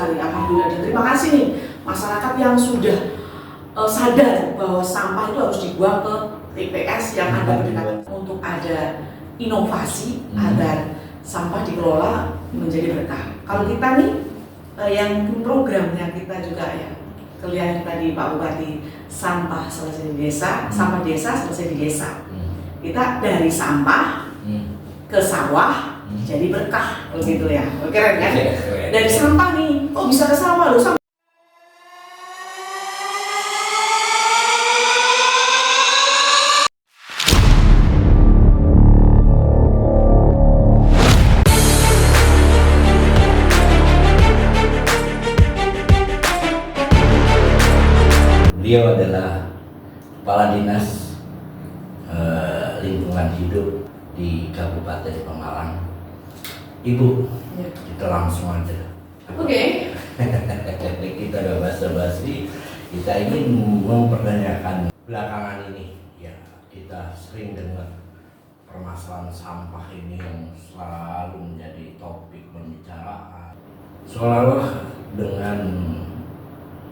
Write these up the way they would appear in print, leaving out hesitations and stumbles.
sekali, alhamdulillah, dan terima kasih nih masyarakat yang sudah sadar bahwa sampah itu harus dibuang ke TPS yang ada berdekatan untuk ada inovasi agar sampah dikelola menjadi berkah. Kalau kita nih yang programnya kita juga ya, kelihatan tadi Pak Bupati, sampah selesai di desa, sampah desa selesai di desa. Kita dari sampah ke sawah jadi berkah, begitu ya. Keren kan? Dari sampah nih, kok bisa ke sawah loh? Beliau adalah Kepala Dinas Lingkungan Hidup di Kabupaten Pemalang. Ibu, kita langsung aja. Oke. Kita udah basa-basi. Kita ingin mempertanyakan belakangan ini, ya kita sering dengar permasalahan sampah ini yang selalu menjadi topik pembicaraan. Seolah-olah dengan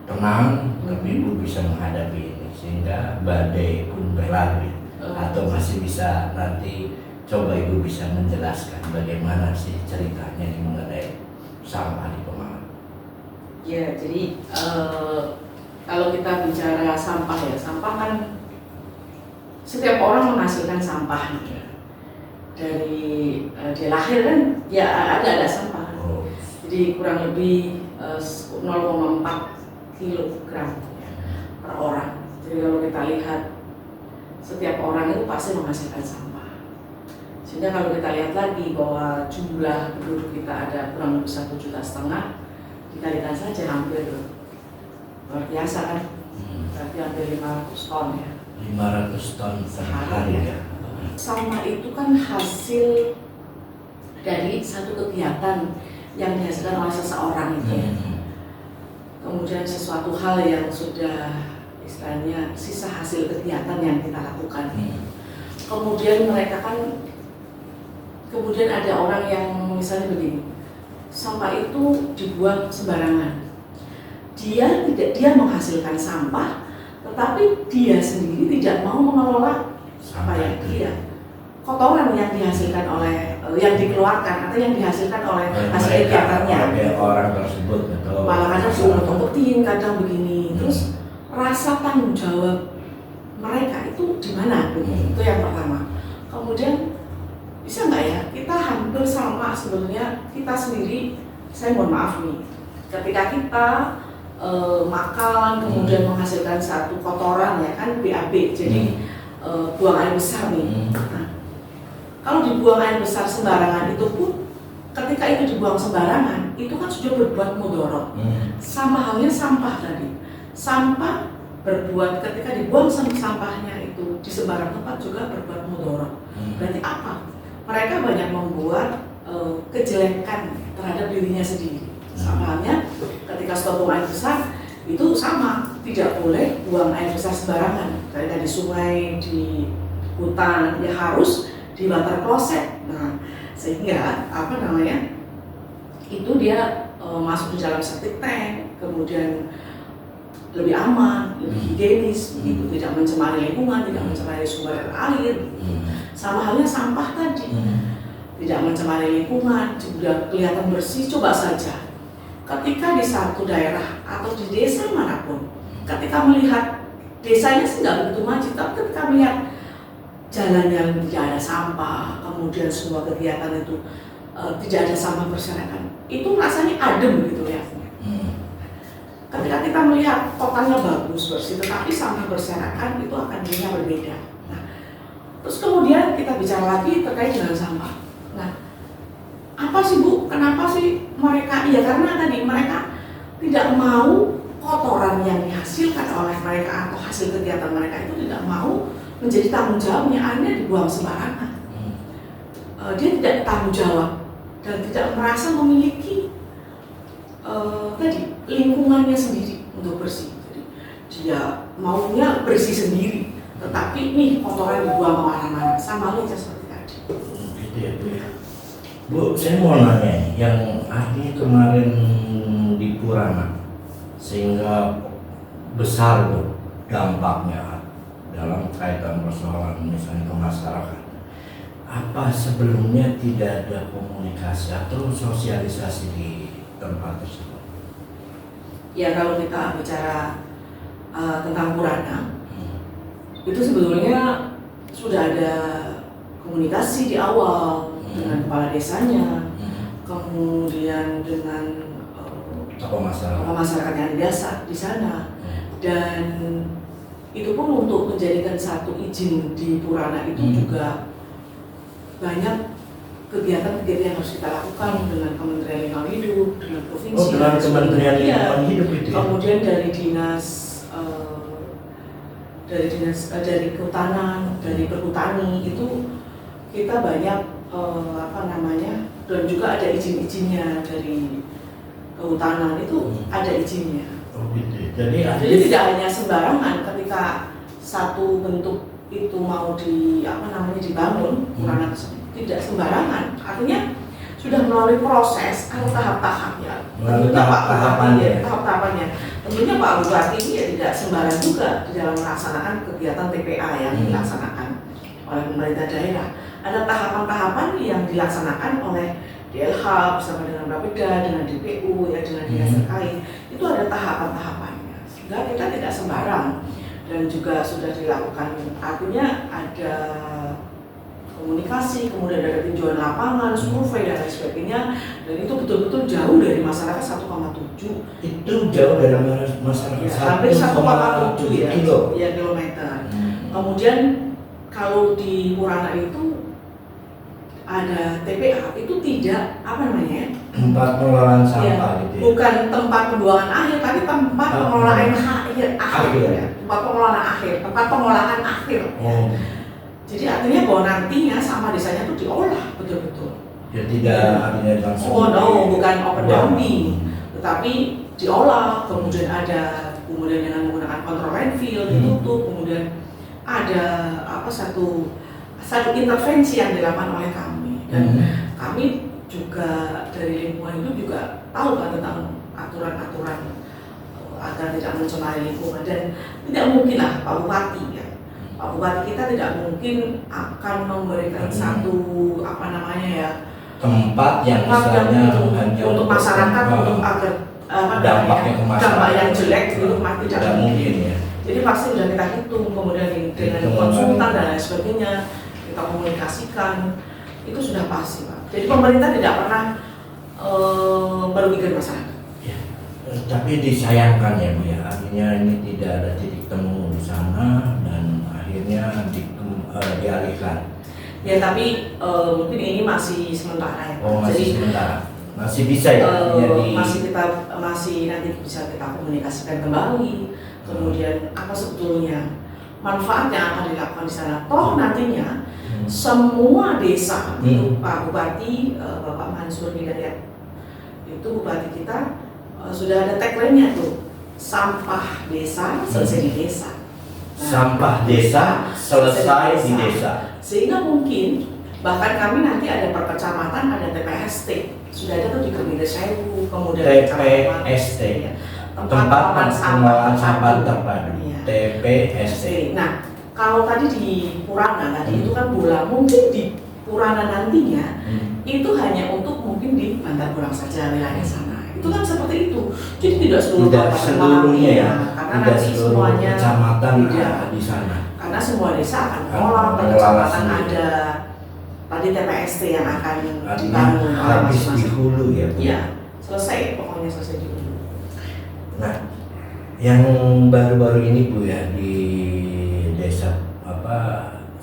tenang, tapi Ibu bisa menghadapi ini sehingga badai pun berlalu. Atau masih bisa nanti coba Ibu bisa menjelaskan bagaimana sih ceritanya mengenai sampah di Pemalang. Ya, jadi kalau kita bicara sampah ya, sampah kan setiap orang menghasilkan sampah. Dari dia lahir kan ya ada sampah. Jadi kurang lebih 0,4 kilogram per orang. Jadi kalau kita lihat setiap orang itu pasti menghasilkan sampah. Sehingga kalau kita lihat lagi bahwa jumlah penduduk kita ada kurang lebih 1,5 juta, dikalikan saja hampir luar biasa kan? Berarti hampir 500 ton ya. 500 ton sehari ya. Sampah itu kan hasil dari satu kegiatan yang dihasilkan oleh seseorang itu ya. Kemudian sesuatu hal yang sudah istilahnya sisa hasil kegiatan yang kita lakukan. Kemudian mereka kan, kemudian ada orang yang misalnya begini, sampah itu dibuang sembarangan. Dia menghasilkan sampah, tetapi dia sendiri tidak mau mengelola apa ya dia kotoran yang dihasilkan oleh yang dikeluarkan atau yang dihasilkan oleh hasil kegiatannya. Orang tersebut betul. Malah kadang suruh ngomongin, kadang begini. Terus rasa tanggung jawab mereka itu di mana? Itu yang pertama. Kemudian bisa nggak ya kita hampir sama sebetulnya kita sendiri. Saya mohon maaf nih, ketika kita makan kemudian menghasilkan satu kotoran ya kan BAB, jadi buang air besar nih. Nah, kalau dibuang air besar sembarangan itu pun, ketika itu dibuang sembarangan, itu kan sudah berbuat mudarat. Sama halnya sampah tadi. Sampah berbuat ketika dibuang sampahnya itu di sembarang tempat juga berbuat mudarat. Berarti apa? Mereka banyak membuat kejelekan terhadap dirinya sendiri. Sama halnya ketika stop buang air besar, itu sama, tidak boleh buang air besar sembarangan. Kayak di sungai, di hutan, ya harus di water closet. Nah, sehingga itu dia masuk di dalam septic tank, kemudian lebih aman, lebih higienis, begitu, tidak mencemari lingkungan, tidak mencemari sumber air. Sama halnya sampah tadi, tidak mencemari lingkungan, sudah kelihatan bersih. Coba saja, ketika di satu daerah atau di desa manapun, ketika melihat desanya sih nggak begitu maju, tapi ketika melihat jalan yang tidak ada sampah, kemudian semua kegiatan itu tidak ada sampah berserakan, itu rasanya adem gitu ya. Ketika kita melihat kotanya bagus, bersih, tetapi sampah berserakan, itu akan jadinya berbeda. Nah, terus kemudian kita bicara lagi terkait dengan sampah. Nah, apa sih Bu? Kenapa sih mereka? Ya karena tadi mereka tidak mau kotoran yang dihasilkan oleh mereka atau hasil kegiatan mereka itu tidak mau menjadi tanggung jawabnya, hanya dibuang sembarangan. Dia tidak tanggung jawab dan tidak merasa memiliki tadi lingkungannya sendiri untuk bersih. Jadi dia maunya bersih sendiri, tetapi nih kotoran dibuang kemana-mana. Sama aja seperti tadi. Gitu ya Bu. Bu, saya mau nanya, yang artinya kemarin di Purana sehingga besar tuh dampaknya dalam kaitan persoalan misalnya ke masyarakat. Apa sebelumnya tidak ada komunikasi atau sosialisasi di tempat tersebut? Ya kalau kita bicara tentang Purana, itu sebetulnya sudah ada komunikasi di awal dengan kepala desanya, kemudian dengan tokoh masyarakat yang biasa di sana, dan itu pun untuk menjadikan satu izin di Purana itu juga banyak kegiatan-kegiatan yang harus kita lakukan dengan Kementerian Lingkungan Hidup, dengan provinsi. Oh, dengan Kementerian Lingkungan Hidup itu. Ya? Kemudian dari kehutanan, dari perhutani itu kita banyak dan juga ada izin-izinnya dari kehutanan itu ada izinnya. Oh gitu. Jadi tidak hanya sembarangan ketika satu bentuk itu mau dibangun, Purana tersebut tidak sembarangan. Artinya sudah melalui proses atau tahap-tahap ya. Tentunya tahap-tahapannya. Tentunya Pak Bupati ini ya tidak sembarang juga di dalam melaksanakan kegiatan TPA yang dilaksanakan oleh pemerintah daerah. Ada tahapan-tahapan yang dilaksanakan oleh DLH bersama dengan Bapeda, dengan DPU, ya dengan dinas terkait. Itu ada tahapan-tahapannya. Sehingga kita tidak sembarang dan juga sudah dilakukan. Artinya ada komunikasi, kemudian ada tinjauan lapangan, survei dan lain sebagainya, dan itu betul-betul jauh dari masyarakat 1,7. Itu jauh dari masyarakat ya, hampir 1,7 ya, kilometer. Kemudian kalau di Purana itu ada TPA itu tidak tempat pengelolaan sampah gitu ya. Bukan tempat pembuangan akhir, tapi tempat pengelolaan akhir ya. Tempat pengelolaan akhir, tempat pengolahan akhir. Oh. Jadi artinya bahwa nantinya sampah desanya itu diolah betul-betul. Ya tidak artinya langsung. Bukan open dumping, tetapi diolah. Kemudian dengan menggunakan control landfill ditutup. Kemudian ada satu intervensi yang dilakukan oleh kami dan kami juga dari lingkungan itu juga tahu kan tentang aturan-aturan agar tidak mencemari lingkungan, dan tidak mungkin lah Pak Bupati ya. Pak Bupati kita tidak mungkin akan memberikan satu tempat yang misalnya untuk masyarakat untuk agar dampak yang jelek itu tidak mungkin ya. Jadi pasti sudah kita hitung, kemudian dengan konsultan dan lain sebagainya kita komunikasikan, itu sudah pasti Pak. Jadi pemerintah tidak pernah merugikan masyarakat. Ya, tapi disayangkan ya Bu ya, artinya ini tidak ada titik temu di sana dan akhirnya dialihkan. Ya tapi mungkin ini masih sementara ya. Oh masih jadi, sementara, masih bisa ya? Masih nanti bisa kita komunikasikan kembali. Kemudian apa sebetulnya manfaat yang akan dilakukan di sana? Toh nantinya semua desa itu Pak Bupati Bapak Mansur Hidayat itu Bupati kita sudah ada tagline-nya tuh, sampah desa selesai di desa. Sampah desa selesai di desa. Sehingga mungkin bahkan kami nanti ada per kecamatan ada TPST sudah ada tuh di Kemidesewu, kemudian TPST ya. Tempat pengelolaan sampah terpadu ya. TPST. Nah kalau tadi di Purana tadi itu kan bola, mungkin di Purana nantinya itu hanya untuk mungkin di Bantar Gebang saja wilayah sana. Itu kan seperti itu. Jadi tidak seluruhnya ya. Karena nanti semuanya kecamatan di sana. Karena semua desa akan mengolah, per kecamatan ada tadi TPST yang akan dibangun habis di hulu ya. Iya, selesai pokoknya selesai di hulu. Nah, yang baru-baru ini Bu ya di desa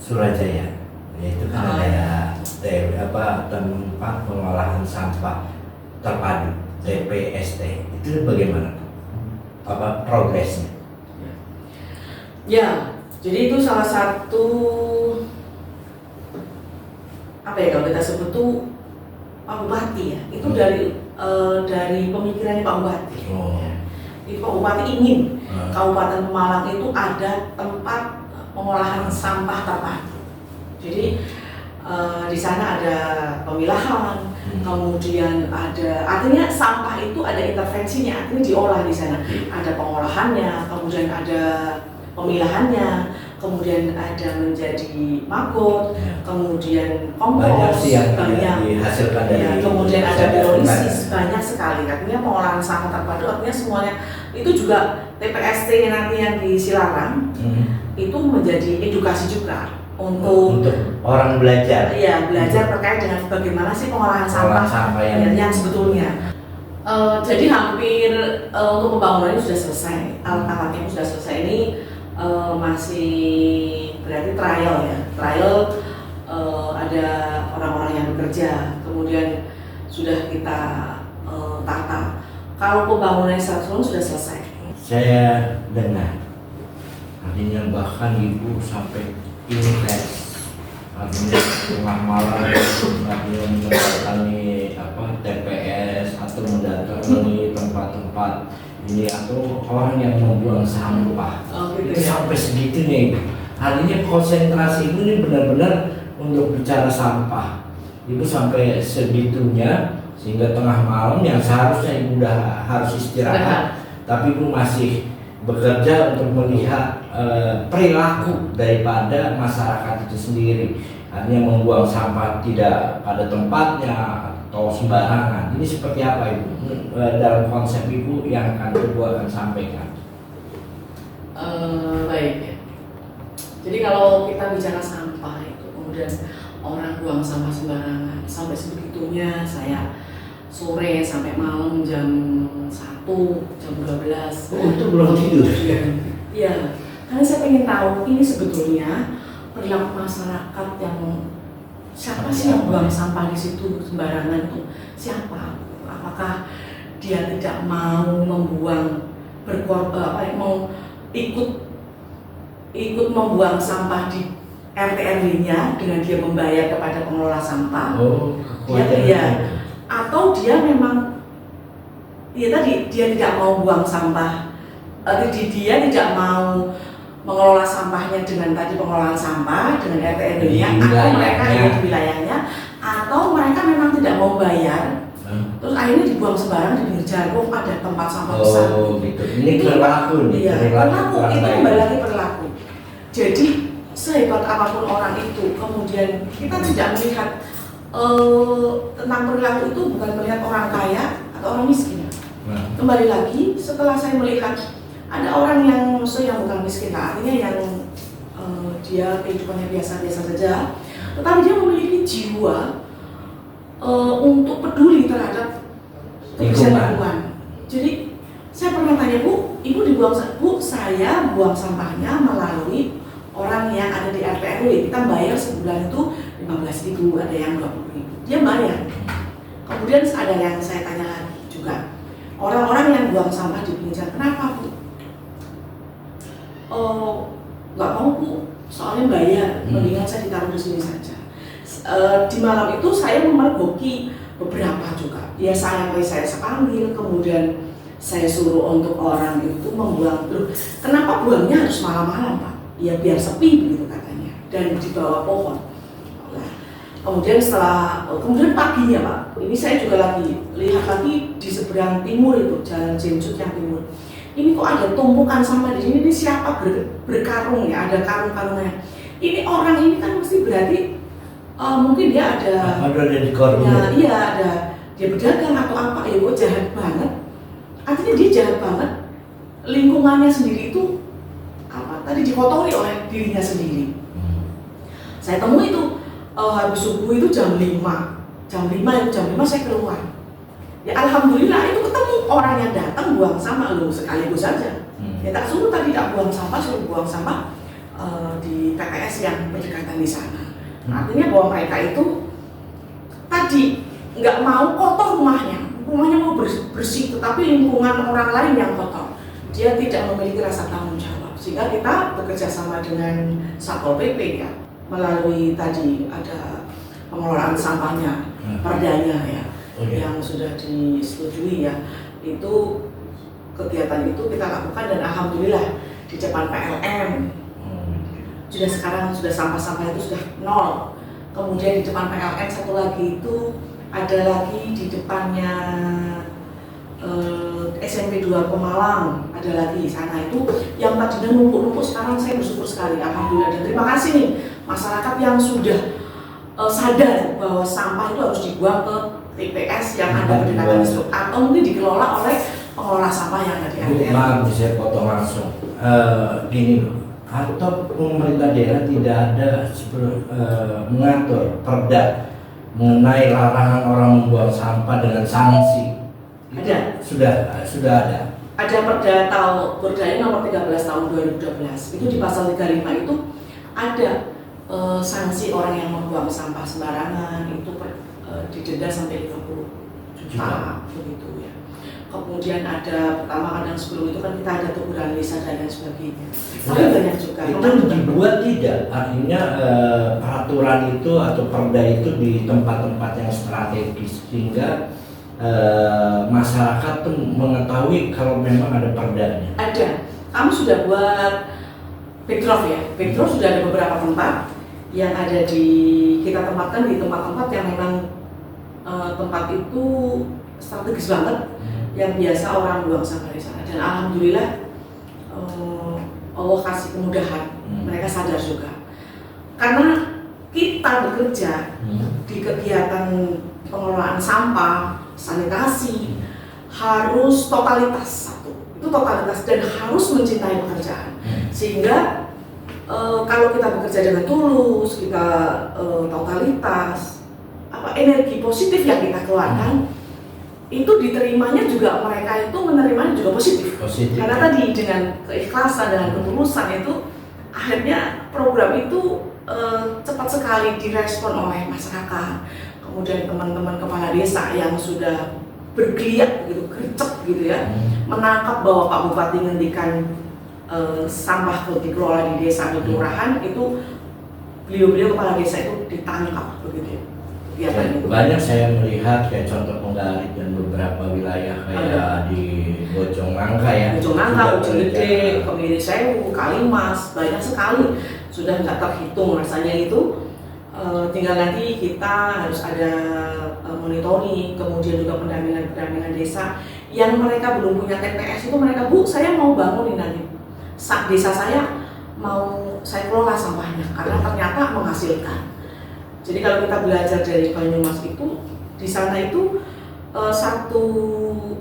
Surajaya, yaitu kan ada tempat pengolahan sampah terpadu TPST. Itu bagaimana progresnya? Ya, jadi itu salah satu kalau kita sebut tuh Pak Bupati ya. Itu dari pemikirannya Pak Bupati. Itu Pak Bupati ingin Kabupaten Pemalang itu ada tempat pengolahan sampah terpadu. Jadi di sana ada pemilahan, kemudian artinya sampah itu ada intervensinya, artinya diolah di sana, ada pengolahannya, kemudian ada pemilahannya, kemudian ada menjadi maggot, kemudian kompos, banyak sih yang banyak dihasilkan dari kemudian ada pirolisis, banyak sekali. Artinya pengolahan sampah terpadu, artinya semuanya itu juga TPST nanti yang di Silarang itu menjadi edukasi juga untuk orang belajar. Iya, belajar terkait dengan bagaimana sih pengolahan sampah yang sebetulnya. Jadi hampir untuk pembangunannya sudah selesai, alat-alatnya sudah selesai. Ini masih berarti trial ya, ada orang-orang yang bekerja, kemudian sudah kita tata. Kalau pembangunan secara sudah selesai. Saya dengar, artinya bahkan ibu sampai intens, artinya tengah malam, artinya mendatangi TPS atau mendatangi tempat-tempat ini atau orang yang membuang sampah. Itu sampai segitunya ibu. Artinya konsentrasi ibu ini benar-benar untuk bicara sampah. Ibu sampai segitunya sehingga tengah malam yang seharusnya ibu udah harus istirahat, tapi ibu masih bekerja untuk melihat perilaku daripada masyarakat itu sendiri. Artinya membuang sampah tidak pada tempatnya atau sembarangan. Ini seperti apa ibu dalam konsep ibu yang ibu akan sampaikan? Baik. Jadi kalau kita bicara sampah itu kemudian orang buang sampah sembarangan sampai sebegitunya, saya sore sampai malam jam 1, jam 12. Oh, itu belum tidur? Iya, karena saya ingin tahu ini sebetulnya perilaku masyarakat yang siapa sih yang buang sampah di situ sembarangan itu siapa? Apakah dia tidak mau membuang mau ikut membuang sampah di RT RW-nya dengan dia membayar kepada pengelola sampah? Atau dia memang dia tidak mau buang sampah, dia tidak mau mengelola sampahnya dengan tadi pengelolaan sampah dengan RT RW-nya, atau mereka di wilayahnya, atau mereka memang tidak mau bayar, terus akhirnya dibuang sembarangan di pinggir jalan, ada tempat sampah besar. Gitu. Ini perilaku nih. Perilaku itu kembali lagi perilaku. Jadi sehebat apapun orang itu, kemudian kita tidak melihat tentang perilaku itu bukan melihat orang kaya atau orang miskin. Kembali lagi setelah saya melihat ada orang yang bukan miskin, artinya yang dia kehidupannya biasa-biasa saja, tetapi dia memiliki jiwa untuk peduli terhadap lingkungan. Jadi saya pernah tanya, Bu, ibu saya buang sampahnya melalui orang yang ada di RT RW, kita bayar sebulan itu 15.000, ada yang 20.000, dia bayar. Kemudian ada yang saya tanya lagi juga, orang-orang yang buang sampah di pinggir jalan, kenapa Bu? Nggak mau Bu, soalnya bayar, mendingan saya ditaruh di sini saja. Di malam itu saya memergoki beberapa juga, ya saya panggil, kemudian saya suruh untuk orang itu membuang. Loh, kenapa buangnya harus malam-malam Pak? Ya biar sepi begitu katanya, dan di bawah pohon. Nah, kemudian paginya Pak, ini saya juga lihat lagi di seberang timur itu, jalan Jencut yang timur. Ini kok ada tumpukan sampah di sini, ini siapa berkarung ya, ada karung-karungnya. Ini orang ini kan mesti berarti mungkin dia ada di korban. Iya, ada dia berdagang atau apa, ya kok jahat banget. Artinya dia jahat banget, lingkungannya sendiri itu tadi dikotori oleh dirinya sendiri. Saya temui itu habis subuh itu jam 5 saya keluar. Ya alhamdulillah itu ketemu orang yang datang buang sampah sekaligus saja. Ya tak suruh tadi tak buang sampah, suruh buang sampah di TPS yang berdekatan di sana. Artinya bahwa mereka itu tadi nggak mau kotor rumahnya mau bersih, tetapi lingkungan orang lain yang kotor. Dia tidak memiliki rasa tanggung jawab. Sehingga kita bekerja sama dengan Satpol PP ya, melalui tadi ada pengelolaan sampahnya, perdanya ya, yang sudah disetujui ya. Itu kegiatan itu kita lakukan dan alhamdulillah di depan PLN sudah sampah-sampah itu sudah 0. Kemudian di depan PLN satu lagi itu ada lagi di depannya SMP 2 Pemalang, ada lagi di sana itu yang tadinya numpuk-numpuk. Sekarang saya bersyukur sekali, alhamdulillah, dan terima kasih nih masyarakat yang sudah sadar bahwa sampah itu harus dibuang ke TPS yang ada berdekatan distrik atau mungkin dikelola oleh pengelola sampah yang ada di RT. Maaf, saya potong langsung. Gini, atau pemerintah daerah tidak ada mengatur perda mengenai larangan orang membuang sampah dengan sanksi. Ada. Sudah ada. Ada Perda nomor 13 tahun 2012. Itu di pasal 35 itu ada sanksi orang yang membuang sampah sembarangan itu didenda sampai 50 juta begitu ya. Kemudian ada kadang sebelum itu kan kita ada teguran lisan dan lain sebagainya. Tapi banyak juga. Itu dibuat tidak? Artinya peraturan itu atau perda itu di tempat-tempat yang strategis sehingga masyarakat tuh mengetahui kalau memang ada perdanya. Ada. Kami sudah buat backdrop ya. Backdrop sudah ada beberapa tempat yang ada kita tempatkan di tempat-tempat yang memang tempat itu strategis banget, yang biasa orang buang sampah di sana. Dan alhamdulillah Allah kasih kemudahan, mereka sadar juga. Karena kita bekerja di kegiatan pengelolaan sampah, sanitasi, harus totalitas satu. Itu totalitas dan harus mencintai pekerjaan. Sehingga kalau kita bekerja dengan tulus, kita totalitas, energi positif yang kita keluarkan itu diterimanya juga, mereka itu menerimanya juga positif. Karena tadi dengan keikhlasan, dengan ketulusan itu akhirnya program itu cepat sekali direspon oleh masyarakat. Kemudian teman-teman kepala desa yang sudah bergeliat gitu, gercep gitu ya, menangkap bahwa Pak Bupati ngendikan sampah dikelola di desa atau kelurahan itu, beliau kepala desa itu ditangkap begitu. Ya, banyak saya melihat kayak contoh Penggarit dan beberapa wilayah kayak di Bojong Nangka ya. Bojong Nangka, Bojong Gede, Kemiri Sewu, Kalimas, banyak sekali. Sudah nggak terhitung rasanya itu. Tinggal nanti kita harus ada monitoring, kemudian juga pendampingan desa yang mereka belum punya TPS itu, mereka, Bu, saya mau bangun nanti desa saya, mau saya kelola sampahnya karena ternyata menghasilkan. Jadi kalau kita belajar dari Banyumas itu, di sana itu 1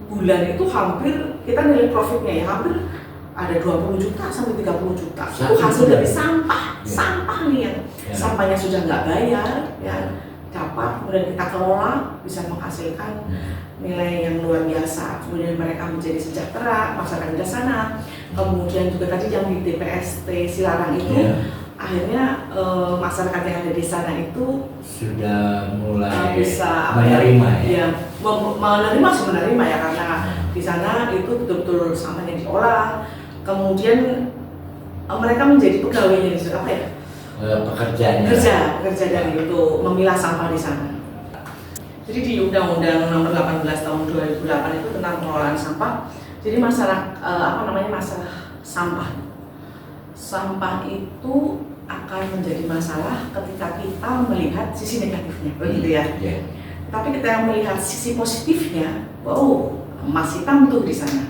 bulan itu hampir kita nilai profitnya ya hampir ada 20 juta sampai 30 juta. Itu hasil dari sampah, sampah nih yang sampahnya sudah nggak bayar, ya dapat, kemudian kita kelola bisa menghasilkan nilai yang luar biasa. Kemudian mereka menjadi sejahtera, masyarakat di sana. Kemudian juga tadi yang di TPST Silarang itu. Akhirnya masyarakat yang ada di sana itu sudah mulai bisa menerima menerima ya karena di sana itu betul-betul sampahnya diolah, kemudian mereka menjadi pegawainya di apa ya? Pekerja dari itu memilah sampah di sana. Jadi di Undang-Undang Nomor 18 Tahun 2008 itu tentang pengelolaan sampah. Jadi masalah masalah sampah itu akan menjadi masalah ketika kita melihat sisi negatifnya, begitu ya. Tapi kita melihat sisi positifnya, wow, emas hitam tuh di sana.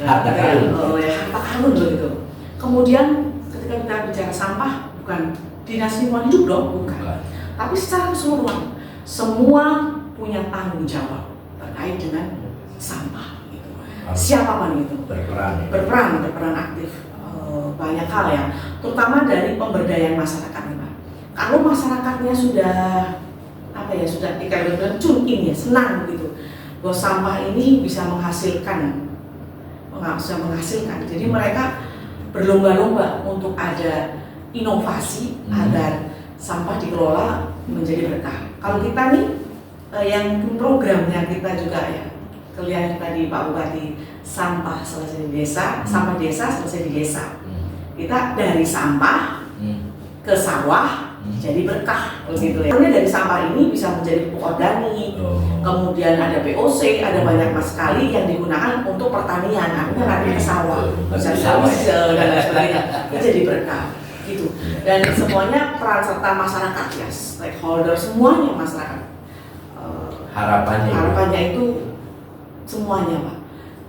Harta karun begitu. Kemudian ketika kita bicara sampah, bukan dinas lingkungan hidup dong, bukan. Tapi secara keseluruhan, semua punya tanggung jawab terkait dengan sampah. Gitu. Siapapun itu berperan aktif. Banyak hal ya, terutama dari pemberdayaan masyarakat nih Pak. Kalau masyarakatnya sudah sudah tune in ya, senang gitu bahwa sampah ini bisa menghasilkan, jadi mereka berlomba-lomba untuk ada inovasi agar sampah dikelola menjadi berkah. Kalau kita nih yang programnya kita juga ya, kelihatan tadi Pak Bupati, sampah selesai di desa, sampah desa selesai di desa. Kita dari sampah ke sawah jadi berkah begitu ya. Dari sampah ini bisa menjadi pupuk organik, kemudian ada POC, ada banyak sekali yang digunakan untuk pertanian, artinya nanti ke sawah, bisa dan lain sebagainya, itu jadi berkah gitu. Dan semuanya peran serta masyarakat ya, stakeholder semuanya masyarakat harapannya. Harapannya itu semuanya Pak.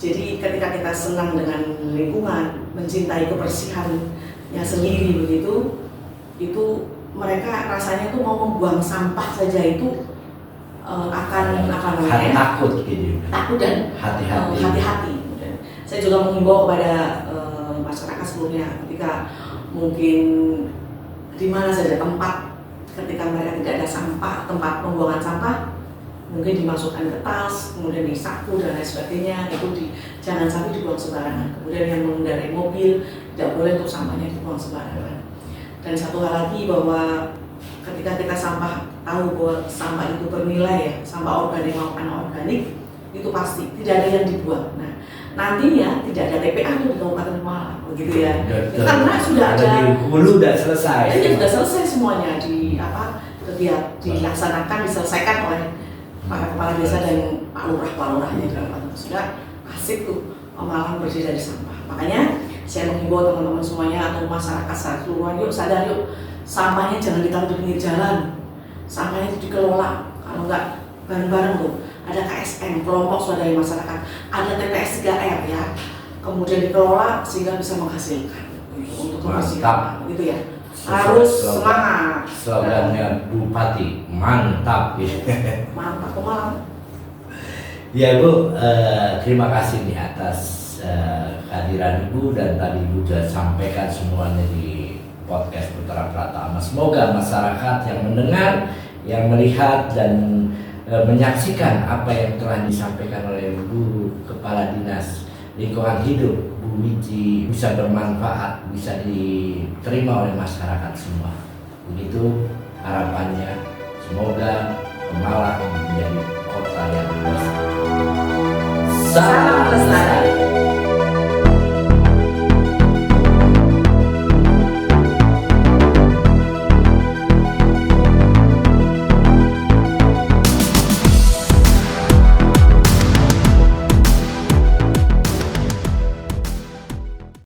Jadi ketika kita senang dengan lingkungan, mencintai kebersihannya sendiri begitu, itu mereka rasanya tuh mau membuang sampah saja itu akan takut gitu. Takut dan hati-hati. Saya juga menghimbau kepada masyarakat seluruhnya ketika mungkin di mana saja tempat ketika mereka tidak ada sampah, tempat pembuangan sampah mungkin dimasukkan ke tas, kemudian di saku dan lain sebagainya, itu jangan sampai dibuang sembarangan. Kemudian yang mengendarai mobil tidak boleh untuk sampahnya dibuang sembarangan. Dan satu hal lagi bahwa ketika kita tahu bahwa sampah itu bernilai ya, sampah organik maupun anorganik itu pasti tidak ada yang dibuang. Nah, nantinya tidak ada TPA di Kabupaten Malang, begitu ya. Karena sudah ada di hulu sudah selesai. Sudah selesai semuanya dilaksanakan, diselesaikan oleh para kepala desa dan Pak Lurahnya di Kabupaten. Sudah asik tuh Malang bersih dari sampah. Makanya saya menghimbau teman-teman semuanya atau masyarakat secara keseluruhan, yuk sadar yuk, sampahnya jangan ditaruh di pinggir jalan, sampahnya itu dikelola. Kalau enggak bareng-bareng tuh, ada KSM, kelompok swadaya masyarakat, ada TPS 3R ya, kemudian dikelola sehingga bisa menghasilkan untuk kebersihan, gitu ya. Harus semangat. Slogannya Bupati mantap gitu. Mantap Malang. Ya Bu, terima kasih nih atas kehadiran Ibu, dan tadi Ibu sudah sampaikan semuanya di podcast Putra Pratama. Semoga masyarakat yang mendengar, yang melihat dan menyaksikan apa yang telah disampaikan oleh Bu Kepala Dinas Lingkungan Hidup Bu Wiji bisa bermanfaat, bisa diterima oleh masyarakat semua. Begitu harapannya. Semoga Malang menjadi kota yang luas. Salam lestari.